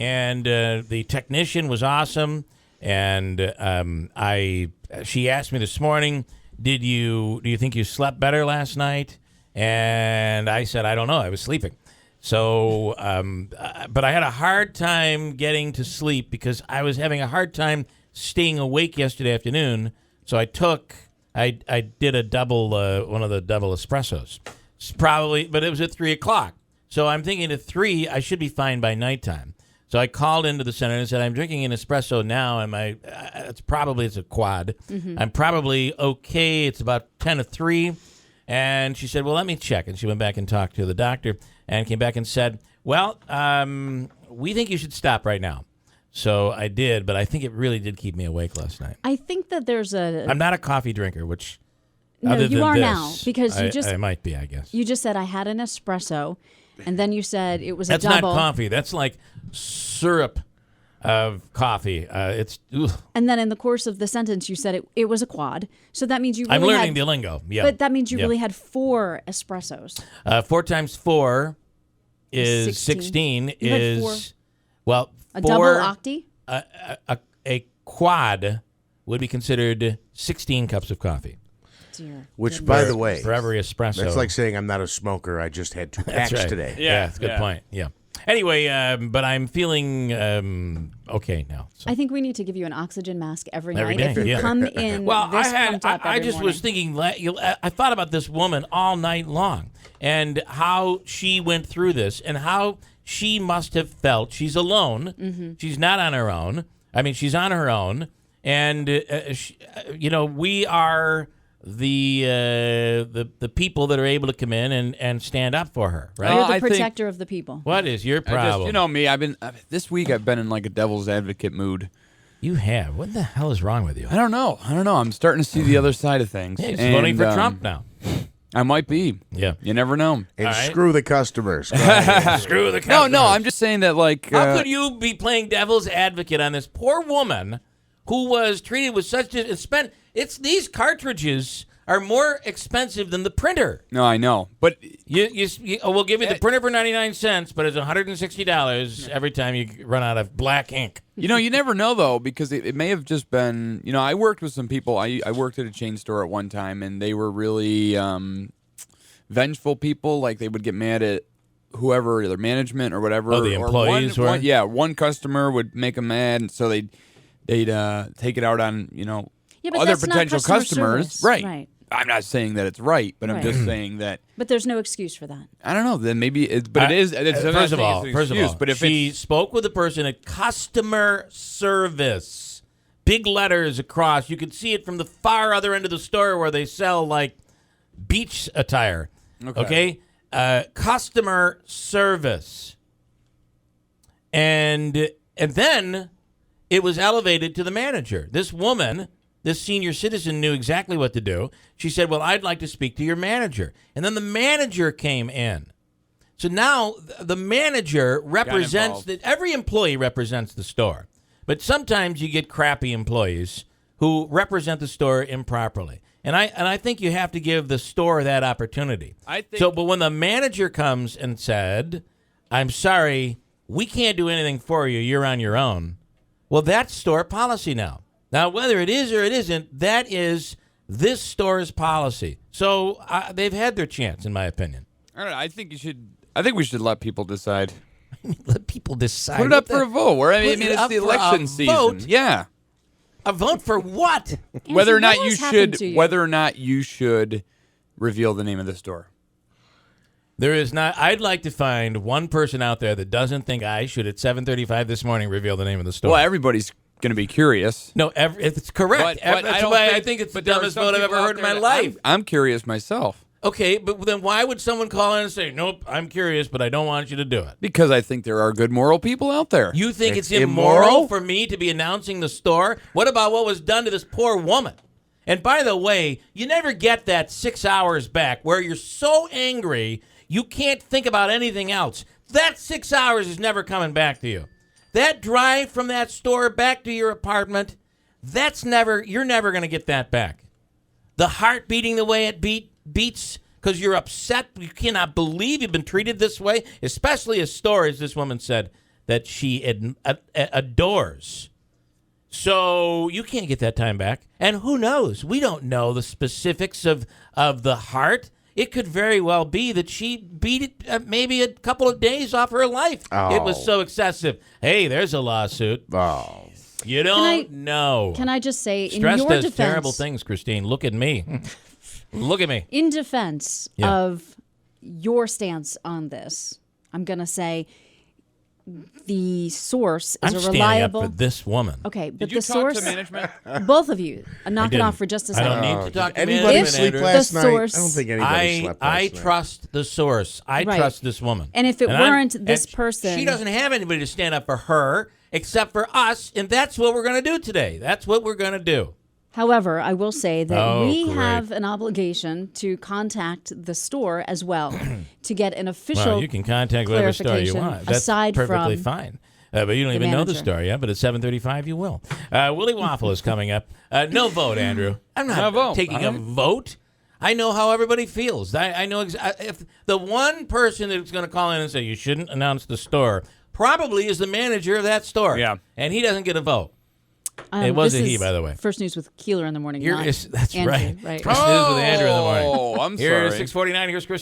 and the technician was awesome. And she asked me this morning, do you think you slept better last night? And I said, I don't know. I was sleeping. So, but I had a hard time getting to sleep because I was having a hard time staying awake yesterday afternoon. So I did a double, one of the double espressos. It's probably, but it was at 3:00. So I'm thinking at 3, I should be fine by nighttime. So I called into the center and said, I'm drinking an espresso now, and it's a quad. Mm-hmm. I'm probably okay. It's about 10 to 3. And she said, well, let me check. And she went back and talked to the doctor and came back and said, well, we think you should stop right now. So I did, but I think it really did keep me awake last night. I think that I'm not a coffee drinker, which no, other you than are this, now because I might be, I guess. You just said I had an espresso, and then you said it was That's a double. That's not coffee. That's like syrup of coffee. Ugh. And then in the course of the sentence, you said it was a quad. So that means you really I'm learning the lingo. Yeah, but that means you really had 4 espressos. 4 times 4 is 16 is well, a double octi. A quad would be considered 16 cups of coffee. Which, by the way, for every espresso. That's like saying I'm not a smoker. I just had 2 packs today. Yeah, that's a good point. Yeah. Anyway, but I'm feeling okay now. So. I think we need to give you an oxygen mask every night. Day, if you come in I just was thinking, I thought about this woman all night long and how she went through this and how she must have felt. She's alone. Mm-hmm. She's not on her own. I mean, she's on her own. And, we are the people that are able to come in and stand up for her, right? You're the protector of the people. What is your problem? You know me. This week I've been in like a devil's advocate mood. You have. What the hell is wrong with you? I don't know. I'm starting to see the other side of things. He's voting for Trump now. I might be. Yeah. You never know. And screw the customers. Screw the customers. No. I'm just saying that like. How could you be playing devil's advocate on this poor woman who was treated with such these cartridges are more expensive than the printer. No, I know, but we'll give you the printer for 99 cents, but it's $160 every time you run out of black ink. You never know though, because it may have just been. I worked with some people. I worked at a chain store at one time, and they were really vengeful people. Like they would get mad at whoever, their management or whatever. Oh, the employees were. One customer would make them mad, and so they'd take it out on other potential customers. Service. Right. I'm not saying that it's right, but I'm just saying that. But there's no excuse for that. I don't know. Then maybe it is. First of all, but if she spoke with a person at customer service, big letters across. You could see it from the far other end of the store where they sell like beach attire. Okay? Customer service, and then it was elevated to the manager. This woman. This senior citizen knew exactly what to do. She said, well, I'd like to speak to your manager. And then the manager came in. So now the manager represents, every employee represents the store. But sometimes you get crappy employees who represent the store improperly. And I think you have to give the store that opportunity. But when the manager comes and said, I'm sorry, we can't do anything for you. You're on your own. Well, that's store policy now. Now, whether it is or it isn't, that is this store's policy. So they've had their chance, in my opinion. I don't know. I think we should let people decide. Let people decide. Put it up for a vote. It's the election season. Vote? Yeah. A vote for what? Whether or not you should reveal the name of the store. There is not. I'd like to find one person out there that doesn't think I should at 7:35 this morning reveal the name of the store. Well, everybody's going to be curious. No, it's correct. That's why I think it's the dumbest vote I've ever heard in my life. I'm curious myself. Okay, but then why would someone call in and say, nope, I'm curious, but I don't want you to do it? Because I think there are good moral people out there. You think it's immoral for me to be announcing the store? What about what was done to this poor woman? And by the way, you never get that 6 hours back where you're so angry you can't think about anything else. That 6 hours is never coming back to you. That drive from that store back to your apartment, you're never going to get that back. The heart beating the way it beats because you're upset. You cannot believe you've been treated this way, especially a store, as this woman said, that she adores. So you can't get that time back. And who knows? We don't know the specifics of the heart. It could very well be that she beat it maybe a couple of days off her life. Oh. It was so excessive. Hey, there's a lawsuit. Oh. You don't know. Can I just say, Stress in your does defense, terrible things, Christine. Look at me. Look at me. In defense Yeah. of your stance on this, I'm going to say the source is I'm a standing reliable. up for this woman. Okay, but Did you the talk source, to management? both of you, knock it didn't. off for just a I second. don't need to talk to Anybody management, sleep Andrew. last The night? source- I don't think anybody slept last I night. trust the source. I Right. trust this woman. And if it weren't this and person- she doesn't have anybody to stand up for her except for us, and that's what we're going to do today. That's what we're going to do. However, I will say that we great. have an obligation to contact the store as well to get an official. Well, you can contact whatever store you clarification want. That's aside perfectly from fine. But you don't the even know the manager. store yet. But at 7:35, you will. Willie Waffle is coming up. No vote, Andrew. I'm not No vote. taking All a right. vote. I know how everybody feels. I know if the one person that's going to call in and say you shouldn't announce the store probably is the manager of that store. Yeah. And he doesn't get a vote. It wasn't this he, is by the way. First News with Keeler in the morning. Here not is, that's Andrew, right. right. First News with Andrew in the morning. Oh, I'm Here it is sorry. 6:49. Here's Chris.